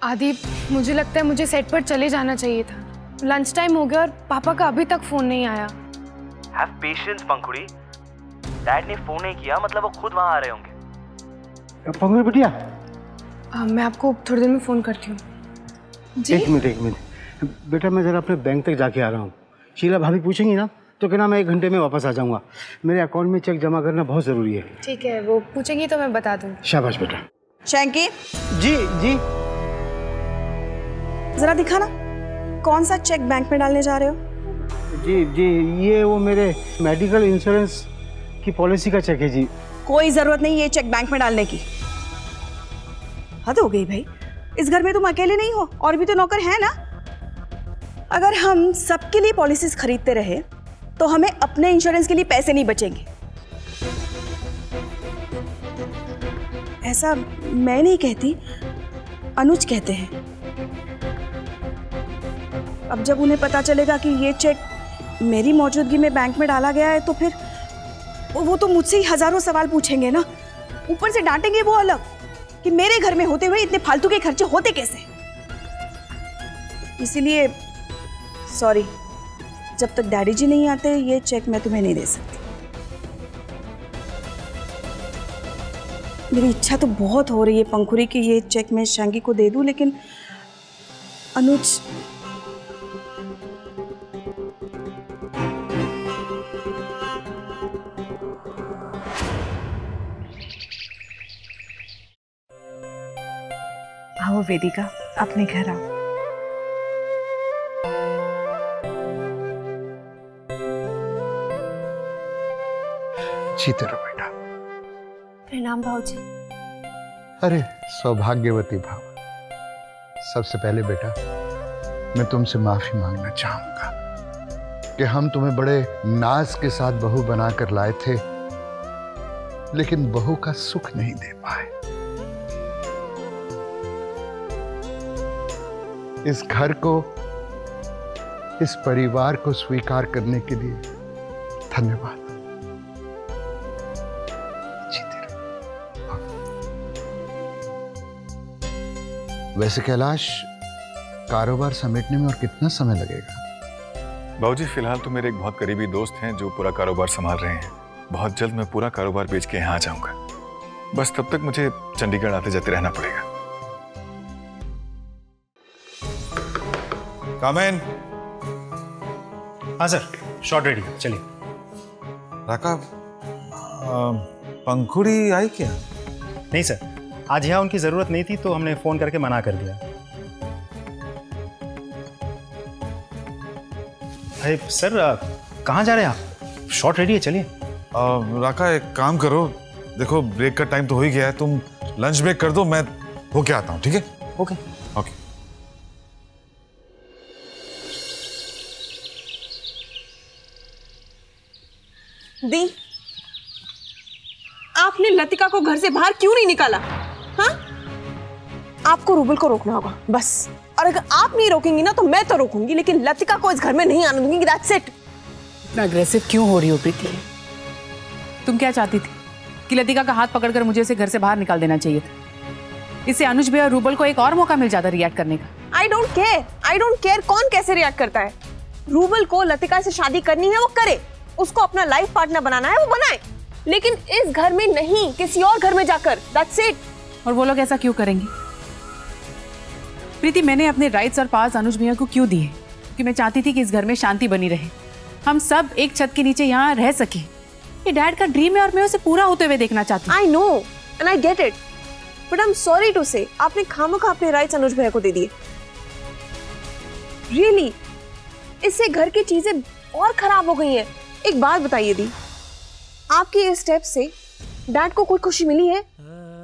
आदि, मुझे लगता है मुझे सेट पर चले जाना चाहिए था। लंच टाइम हो गया और पापा का अभी तक फोन नहीं आया। Have patience, Pankhuri. डैड ने फोन नहीं किया मतलब वो खुद वहां आ रहे होंगे। पंखुड़ी बिटिया, मैं आपको थोड़ी देर में फोन करती हूँ। जी? एक मिनट बेटा, मैं जरा अपने बैंक तक जाके आ रहा हूँ। शीला भाभी पूछेंगी ना तो कहना मैं 1 घंटे में वापस आ जाऊँगा। मेरे अकाउंट में चेक जमा करना बहुत ज़रूरी है। ठीक है, वो पूछेंगी तो मैं बता दूँगी। शाबाश बेटा। शैंकी, जी जी। जरा दिखा ना, कौन सा चेक बैंक में डालने जा रहे हो? जी जी, ये वो मेरे मेडिकल इंश्योरेंस की पॉलिसी का चेक है जी। कोई जरूरत नहीं ये चेक बैंक में डालने की। हद हो गई भाई, इस घर में तुम अकेले नहीं हो, और भी तो नौकर हैं ना। अगर हम सबके लिए पॉलिसीज खरीदते रहे तो हमें अपने इंश्योरेंस के लिए पैसे नहीं बचेंगे। ऐसा मैं नहीं कहती, अनुज कहते हैं। अब जब उन्हें पता चलेगा कि ये चेक मेरी मौजूदगी में बैंक में डाला गया है तो फिर वो तो मुझसे ही हजारों सवाल पूछेंगे ना। ऊपर से डांटेंगे वो अलग कि मेरे घर में होते हुए इतने फालतू के खर्चे होते कैसे। इसीलिए सॉरी, जब तक डैडी जी नहीं आते ये चेक मैं तुम्हें नहीं दे सकती। मेरी इच्छा तो बहुत हो रही है पंखुड़ी कि ये चेक मैं शैंकी को दे दूं, लेकिन अनुज आओ वेदिका, अपने घर आओ। जीते रहो बेटा। प्रणाम भाऊजी। अरे सौभाग्यवती भाव। सबसे पहले बेटा मैं तुमसे माफी मांगना चाहूंगा कि हम तुम्हें बड़े नाज के साथ बहू बनाकर लाए थे, लेकिन बहू का सुख नहीं दे पाए। इस घर को, इस परिवार को स्वीकार करने के लिए धन्यवाद। जीते रहो। वैसे कैलाश, कारोबार समेटने में और कितना समय लगेगा? बाबूजी, फिलहाल तो मेरे एक बहुत करीबी दोस्त हैं जो पूरा कारोबार संभाल रहे हैं। बहुत जल्द मैं पूरा कारोबार बेच के यहाँ आ जाऊंगा। बस तब तक मुझे चंडीगढ़ आते जाते रहना पड़ेगा। Come in। हाँ सर, शॉट रेडी, चलिए। राका, पंखुड़ी आई क्या? नहीं सर, आज यहाँ उनकी ज़रूरत नहीं थी तो हमने फ़ोन करके मना कर दिया। अरे सर, कहाँ जा रहे हैं आप? शॉट रेडी है, चलिए। राका, एक काम करो, देखो ब्रेक का टाइम तो हो ही गया है, तुम लंच ब्रेक कर दो, मैं होके आता हूँ। ठीक है? Okay okay. दी, आपने लतिका को घर से बाहर क्यों नहीं निकाला? हाँ? आपको रूबल को रोकना होगा बस। और अगर आप नहीं रोकेंगी ना तो मैं तो रोकूंगी, लेकिन लतिका को इस घर में नहीं आने दूंगी। That's it. इतना अग्रेसिव क्यों हो रही हो प्रीति? तुम क्या चाहती थी कि लतिका का हाथ पकड़कर मुझे इसे घर से बाहर निकाल देना चाहिए था? इससे अनुज भैया और रूबल को एक और मौका मिल जाता रिएक्ट करने का। आई डोंट केयर कौन कैसे रिएक्ट करता है। रूबल को लतिका से शादी करनी है वो करे, उसको अपना लाइफ पार्टनर बनाना है वो बनाए, लेकिन इस घर में नहीं, किसी और घर में जाकर। That's it. और वो लोग ऐसा क्यों करेंगे? प्रीति, मैंने अपने राइट्स और पास अनुज भैया को क्यों दिए? क्योंकि मैं चाहती थी कि इस घर में शांति बनी रहे, हम सब एक छत के नीचे यहाँ रह सके। ये डैड का ड्रीम है और मैं उसे पूरा होते हुए देखना चाहती हूँ। I know and I get it, but I am sorry to say आपने खामखा अपने राइट्स अनुज भैया को दे दिए। रियली, इससे घर की चीजें और खराब हो गई हैं। एक बात बताइए दी, आपके इस स्टेप से डैड को कोई खुशी मिली है?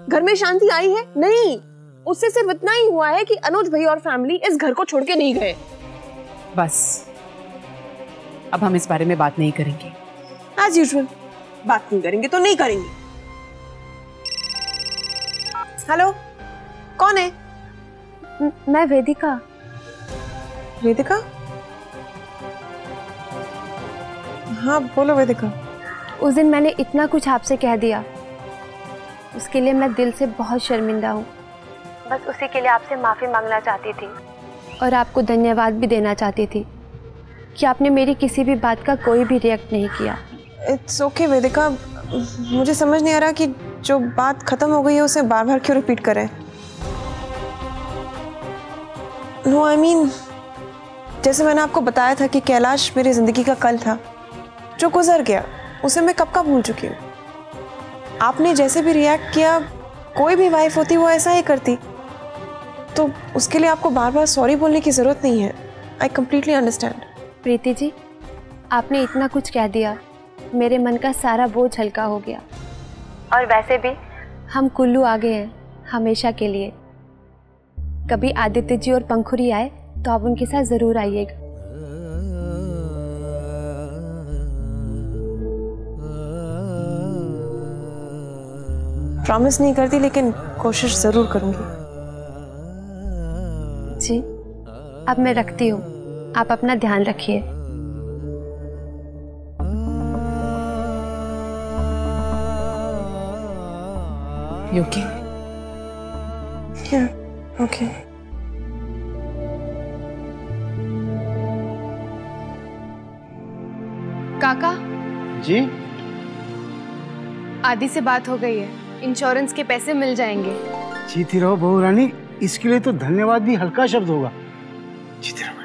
घर में शांति आई है? नहीं, उससे सिर्फ इतना ही हुआ है कि अनुज भैया और फैमिली इस घर को छोड़ के नहीं गए। बस अब हम इस बारे में बात नहीं करेंगे। एज यूजुअल, बात नहीं करेंगे तो नहीं करेंगे। हेलो, कौन है? मैं वेदिका। वेदिका? हाँ बोलो वेदिका। उस दिन मैंने इतना कुछ आपसे कह दिया, उसके लिए मैं दिल से बहुत शर्मिंदा हूँ। बस उसी के लिए आपसे माफ़ी मांगना चाहती थी और आपको धन्यवाद भी देना चाहती थी कि आपने मेरी किसी भी बात का कोई भी रिएक्ट नहीं किया। इट्स ओके वेदिका, मुझे समझ नहीं आ रहा कि जो बात खत्म हो गई है उसे बार बार क्यों रिपीट करें। नो आई मीन, जैसे मैंने आपको बताया था कि कैलाश मेरी जिंदगी का कल था जो गुजर गया, उसे मैं कब का भूल चुकी हूँ। आपने जैसे भी रिएक्ट किया, कोई भी वाइफ होती वो ऐसा ही करती, तो उसके लिए आपको बार बार सॉरी बोलने की जरूरत नहीं है। I completely understand. Preeti ji, आपने इतना कुछ कह दिया, मेरे मन का सारा बोझ हल्का हो गया। और वैसे भी हम कुल्लू आ गए हैं हमेशा के लिए। कभी आदित्य जी और पंखुरी आए तो आप उनके साथ जरूर आइएगा। प्रॉमिस नहीं करती, लेकिन कोशिश जरूर करूंगी। जी, अब मैं रखती हूँ, आप अपना ध्यान रखिए। You okay? Yeah, okay. काका, जी आदि से बात हो गई है, इंश्योरेंस के पैसे मिल जाएंगे। जीती रहो बहू रानी, इसके लिए तो धन्यवाद भी हल्का शब्द होगा। जीती रहो बेटा।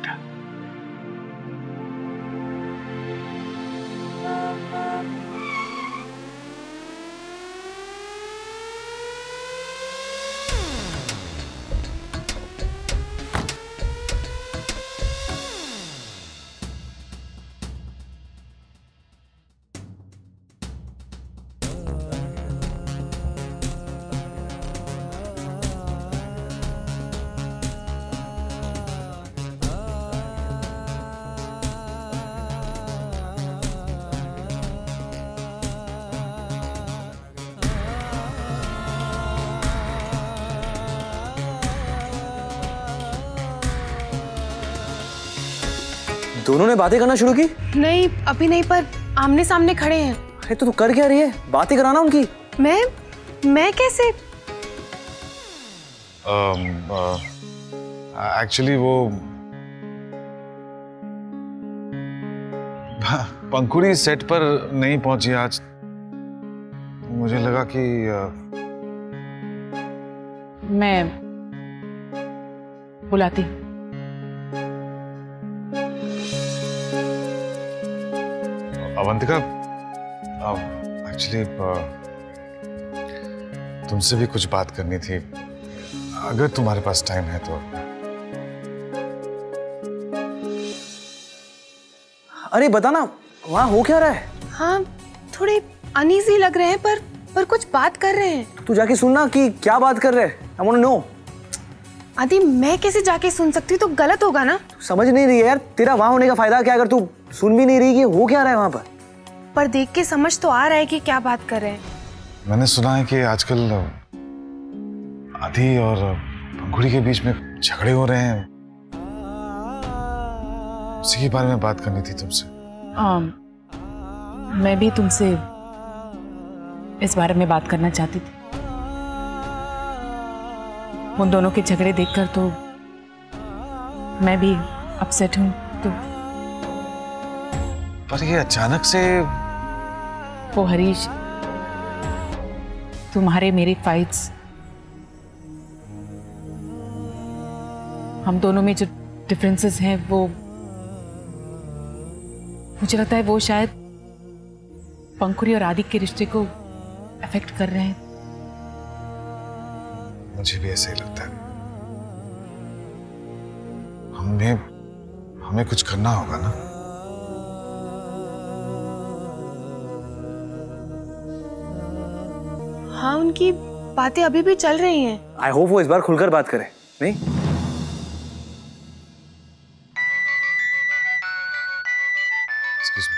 दोनों ने बातें करना शुरू की? नहीं, अभी नहीं, पर आमने सामने खड़े हैं। अरे तो तू कर क्या रही है? बातें कराना उनकी। मैं कैसे? एक्चुअली वो पंखुड़ी सेट पर नहीं पहुंची आज। मुझे लगा कि मैं बुलाती। अवंतिका, एक्चुअली तुमसे भी कुछ बात करनी थी, अगर तुम्हारे पास टाइम है तो। अरे बताना, वहाँ हो क्या रहा है? हाँ, थोड़े अनईजी लग रहे हैं, पर कुछ बात कर रहे हैं। तू जाके सुनना कि क्या बात कर रहे हैं। I want to know। आदि, मैं कैसे जाके सुन सकती हूँ? तो गलत होगा ना। समझ नहीं रही है यार, तेरा वहाँ होने का फायदा क्या अगर तू सुन भी नहीं रही कि हो क्या रहा है वहाँ पर देख के समझ तो आ रहा है कि क्या बात कर रहे हैं। मैंने सुना है कि आजकल आदि और पंखुड़ी के बीच में झगड़े हो रहे हैं, उसी के बारे में बात करनी थी तुमसे। मैं भी तुमसे इस बारे में बात करना चाहती थी। उन दोनों के झगड़े देखकर तो मैं भी अपसेट हूं। तो पर ये अचानक से वो हरीश, तुम्हारे मेरे फाइट्स, हम दोनों में जो डिफरेंसेस हैं वो मुझे लगता है वो शायद पंखुड़ी और आदि के रिश्ते को अफेक्ट कर रहे हैं। मुझे भी ऐसा ही लगता है। हमें कुछ करना होगा ना। हाँ, उनकी बातें अभी भी चल रही हैं। आई होप वो इस बार खुलकर बात करे। नहीं, एक्सक्यूज मी।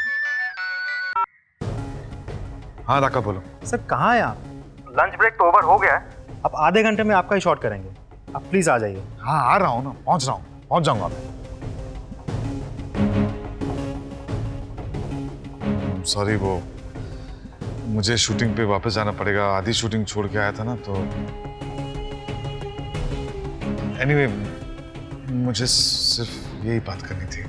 हाँ राका, बोलो। सर कहाँ हैं आप? लंच ब्रेक तो ओवर हो गया है। अब आधे घंटे में आपका ही शॉट करेंगे, आप प्लीज आ जाइए। हाँ आ रहा हूँ ना, पहुँच रहा हूँ, पहुँच जाऊंगा मैं। सॉरी, वो मुझे शूटिंग पे वापस जाना पड़ेगा। आधी शूटिंग छोड़ के आया था ना, तो एनीवे मुझे सिर्फ यही बात करनी थी।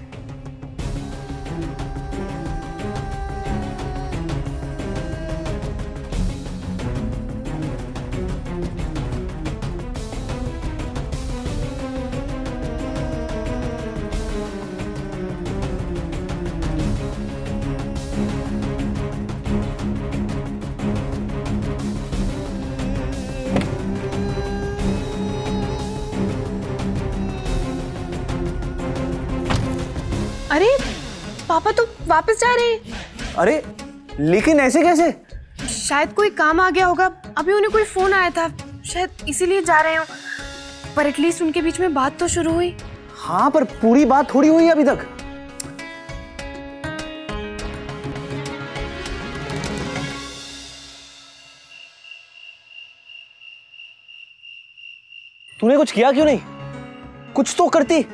अरे पापा तो वापस जा रहे हैं। अरे लेकिन ऐसे कैसे? शायद कोई काम आ गया होगा, अभी उन्हें कोई फोन आया था, शायद इसीलिए जा रहे हो। पर एटलीस्ट उनके बीच में बात तो शुरू हुई। हाँ पर पूरी बात थोड़ी हुई अभी तक। तूने कुछ किया क्यों नहीं? कुछ तो करती।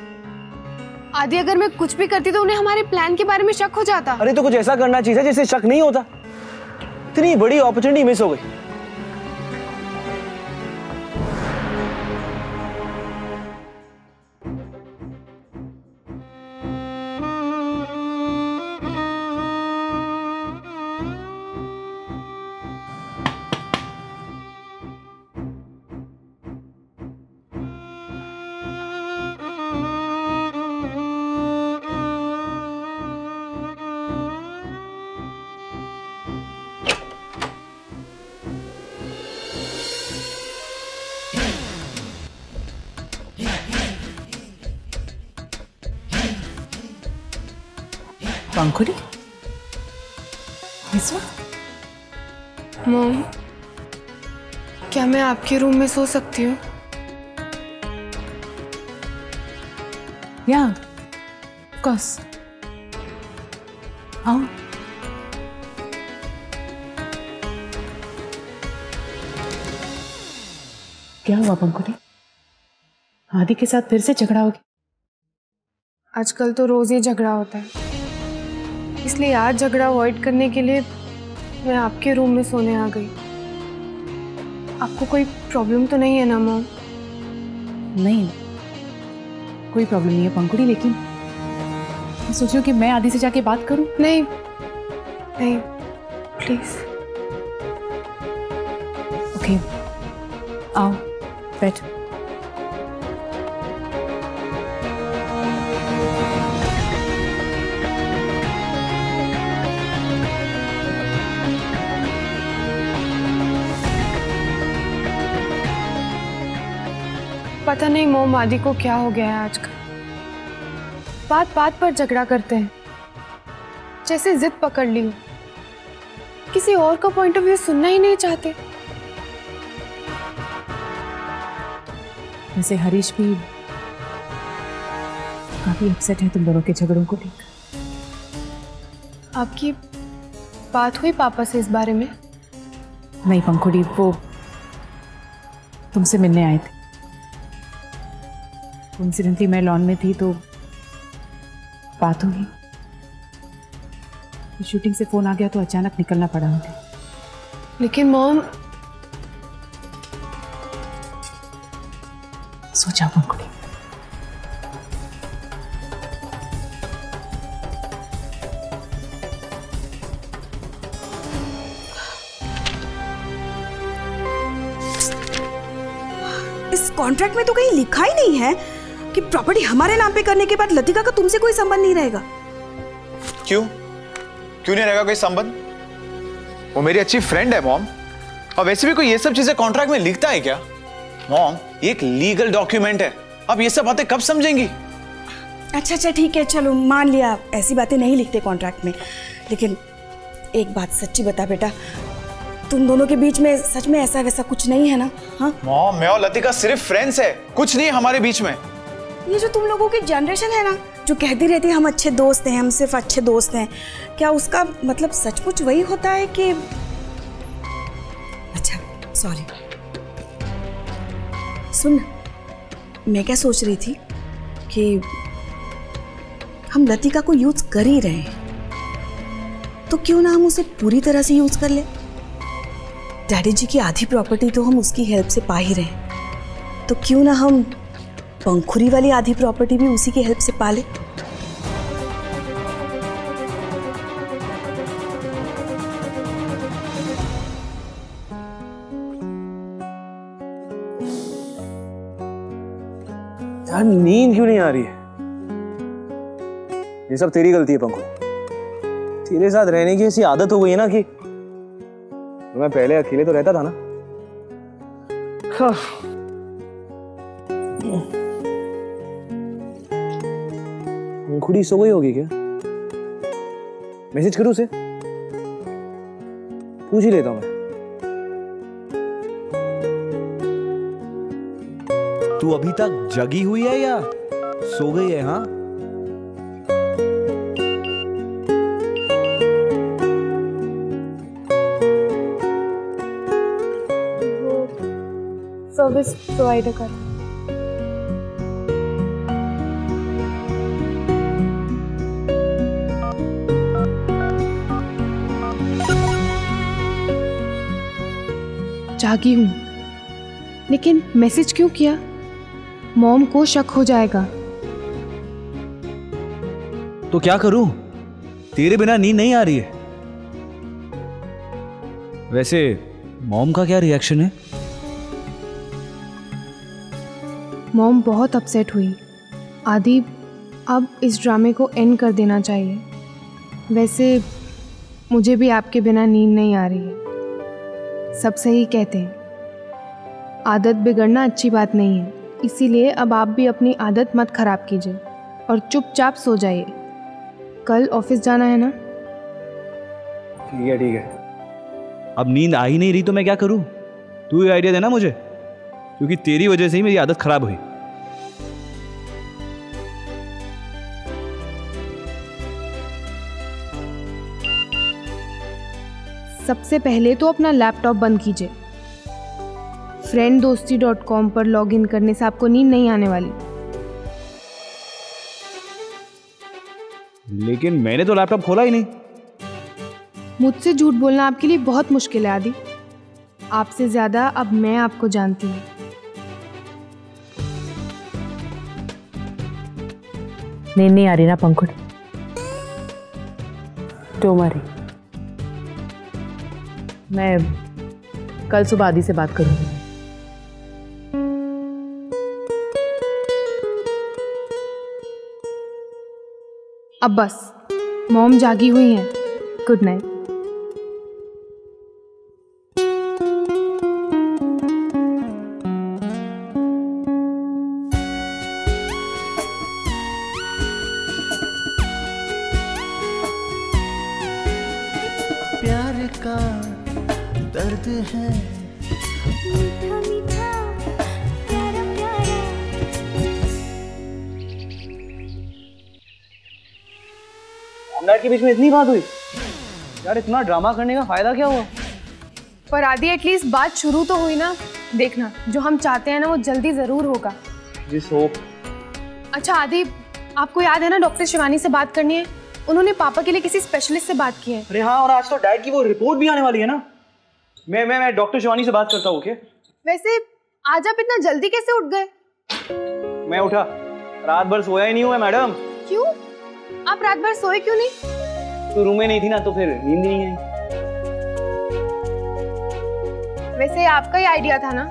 आदि अगर मैं कुछ भी करती तो उन्हें हमारे प्लान के बारे में शक हो जाता। अरे तो कुछ ऐसा करना चाहिए जिससे शक नहीं होता। इतनी बड़ी अपॉर्चुनिटी मिस हो गई। पंखुड़ी, इस वक्त? मॉम, क्या मैं आपके रूम में सो सकती हूँ? या, ऑफ कोर्स। आओ। क्या हुआ पंखुड़ी? आदि के साथ फिर से झगड़ा हो गया? आजकल तो रोज ही झगड़ा होता है, इसलिए आज झगड़ा अवॉइड करने के लिए मैं आपके रूम में सोने आ गई। आपको कोई प्रॉब्लम तो नहीं है ना मॉम? नहीं, कोई प्रॉब्लम नहीं है पंखुड़ी, लेकिन मैं सोचूं कि मैं आदि से जाके बात करूं। नहीं नहीं, प्लीज। ओके, आओ बैठ। पता नहीं मोम, आदि को क्या हो गया है आजकल। बात बात पर झगड़ा करते हैं, जैसे जिद पकड़ ली हो। किसी और का पॉइंट ऑफ व्यू सुनना ही नहीं चाहते। वैसे हरीश भी काफी अपसेट है तुम दोनों के झगड़ों को लेकर। आपकी बात हुई पापा से इस बारे में? नहीं पंखुड़ी, वो तुमसे मिलने आए थे। कोइंसिडेंटली मैं लॉन में थी तो बात होगी। शूटिंग से फोन आ गया तो अचानक निकलना पड़ा मुझे। लेकिन मॉम, सोचा पंखुड़ी, इस कॉन्ट्रैक्ट में तो कहीं लिखा ही नहीं है कि प्रॉपर्टी हमारे नाम पे करने के बाद लतिका का तुमसे कोई संबंध नहीं रहेगा। क्यों नहीं रहेगा कोई संबंध? वो मेरी अच्छी फ्रेंड है मॉम। और वैसे भी कोई ये सब चीजें कॉन्ट्रैक्ट में लिखता है क्या? मॉम, ये एक लीगल डॉक्यूमेंट है। अब ये सब बातें कब समझेंगी? अच्छा ठीक है, चलो मान लिया ऐसी बातें नहीं लिखते कॉन्ट्रैक्ट में। लेकिन एक बात सच्ची बता बेटा, तुम दोनों के बीच में सच में ऐसा वैसा कुछ नहीं है ना? हाँ मॉम, मैं और लतिका सिर्फ फ्रेंड्स है, कुछ नहीं हमारे बीच में। ये जो तुम लोगों की जनरेशन है ना, जो कहती रहती है हम अच्छे दोस्त हैं, हम सिर्फ अच्छे दोस्त हैं, क्या उसका मतलब सचमुच वही होता है कि? अच्छा सॉरी, सुन, मैं क्या सोच रही थी कि हम लतिका को यूज कर ही रहे हैं, तो क्यों ना हम उसे पूरी तरह से यूज कर ले। डैडी जी की आधी प्रॉपर्टी तो हम उसकी हेल्प से पा ही रहे हैं, तो क्यों ना हम पंखुरी वाली आधी प्रॉपर्टी भी उसी की हेल्प से पाले। यार नींद क्यों नहीं आ रही है? ये सब तेरी गलती है पंखुड़ी। तेरे साथ रहने की ऐसी आदत हो गई है ना कि तो मैं पहले अकेले तो रहता था ना। पंखुड़ी सो गई होगी क्या? मैसेज करूं उसे? पूछ ही लेता हूं मैं। तू अभी तक जगी हुई है या सो गई है? हाँ, सर्विस प्रोवाइडर का जागी हूं, लेकिन मैसेज क्यों किया? मॉम को शक हो जाएगा। तो क्या करूं? तेरे बिना नींद नहीं आ रही है। वैसे मॉम का क्या रिएक्शन है? मॉम बहुत अपसेट हुई। आदि, अब इस ड्रामे को एंड कर देना चाहिए। वैसे मुझे भी आपके बिना नींद नहीं आ रही है। सब सही कहते हैं, आदत बिगड़ना अच्छी बात नहीं है। इसीलिए अब आप भी अपनी आदत मत खराब कीजिए और चुपचाप सो जाइए। कल ऑफिस जाना है ना? ठीक है ठीक है। अब नींद आ ही नहीं रही तो मैं क्या करूं? तू ही आइडिया देना मुझे, क्योंकि तेरी वजह से ही मेरी आदत खराब हुई। सबसे पहले तो अपना लैपटॉप बंद कीजिए। frienddosti.com पर लॉगिन करने से आपको नींद नहीं आने वाली। लेकिन मैंने तो लैपटॉप खोला ही नहीं। मुझसे झूठ बोलना आपके लिए बहुत मुश्किल है आदि। आपसे ज्यादा अब मैं आपको जानती हूँ। नींद नहीं आ रही ना पंखुड़? डोंट वरी, मैं कल सुबह आदि से बात करूंगी। अब बस, मॉम जागी हुई हैं। Good night. प्यार का दर्द है मीठा मीठा प्यारा प्यारा। नाइट के बीच में इतनी बात हुई यार, इतना ड्रामा करने का फायदा क्या हुआ? पर आदि, एटलीस्ट बात शुरू तो हुई ना। देखना, जो हम चाहते हैं ना वो जल्दी जरूर होगा। जिस होप। अच्छा आदि, आपको याद है ना डॉक्टर शिवानी से बात करनी है? उन्होंने पापा के लिए किसी स्पेशलिस्ट से बात की है। अरे हाँ, और आज तो डैड की वो रिपोर्ट भी आने वाली है ना। मैं डॉक्टर शिवानी से बात करता हूँ। क्या वैसे आज आप इतना जल्दी कैसे उठ गए? मैं उठा, रात भर सोया ही नहीं हुआ मैडम। क्यों? आप रात भर सोए क्यों नहीं? तो रूम में नहीं थी ना, तो फिर नींद नहीं आई। वैसे आपका ही आइडिया था ना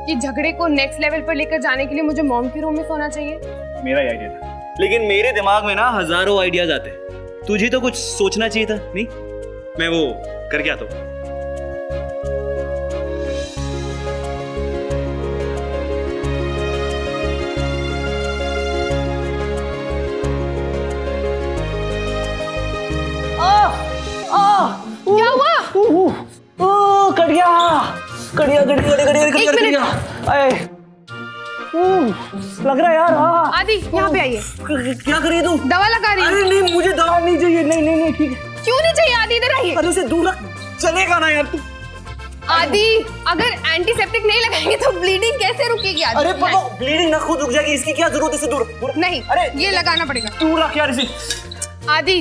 कि झगड़े को नेक्स्ट लेवल पर लेकर जाने के लिए मुझे मॉम के रूम में सोना चाहिए? मेरा ही आइडिया था, लेकिन मेरे दिमाग में ना हजारों आइडियाज आते हैं। तुझे तो कुछ सोचना चाहिए था। नहीं, मैं वो करके आता हूँ। क्या हुआ? कट गया, कट गया, कट गया, कट गया, कट गया। अरे लग रहा है यार। हाँ आदि, यहाँ पे आइए। क्या कर रही है तू? दवा लगा रही हूँ। अरे नहीं, मुझे दवा नहीं चाहिए। नहीं नहीं नहीं, ठीक है। क्यों नहीं चाहिए आदि? इधर आइए। अरे उसे दूर रख, चलेगा ना यार तू। आदि, अगर एंटीसेप्टिक नहीं लगाएंगे तो ब्लीडिंग कैसे रुकेगी आदि? अरे पापा, ब्लीडिंग ना खुद रुक जाएगी, इसकी क्या जरूरत है? इसे दूर नहीं। अरे ये लगाना पड़ेगा। दूर रख यार इसे। आदि,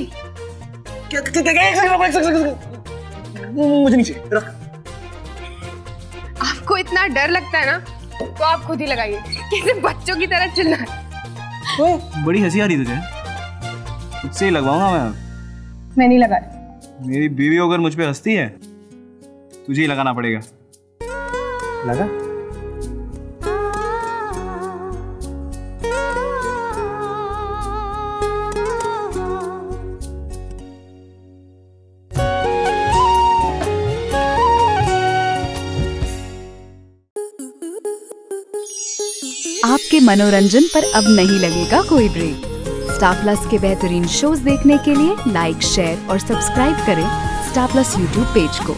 मुझे नीचे रख। आपको इतना डर लगता है ना, तो आप खुद ही लगाइए, कैसे बच्चों की तरह चिल्लाए। बड़ी हंसी आ रही तुझे? मुझसे ही लगवाऊंगा मैं नहीं लगा। मेरी बीवी अगर मुझ पे हंसती है, तुझे ही लगाना पड़ेगा। लगा? आपके मनोरंजन पर अब नहीं लगेगा कोई ब्रेक। स्टार प्लस के बेहतरीन शोज देखने के लिए लाइक, शेयर और सब्सक्राइब करें स्टार प्लस यूट्यूब पेज को।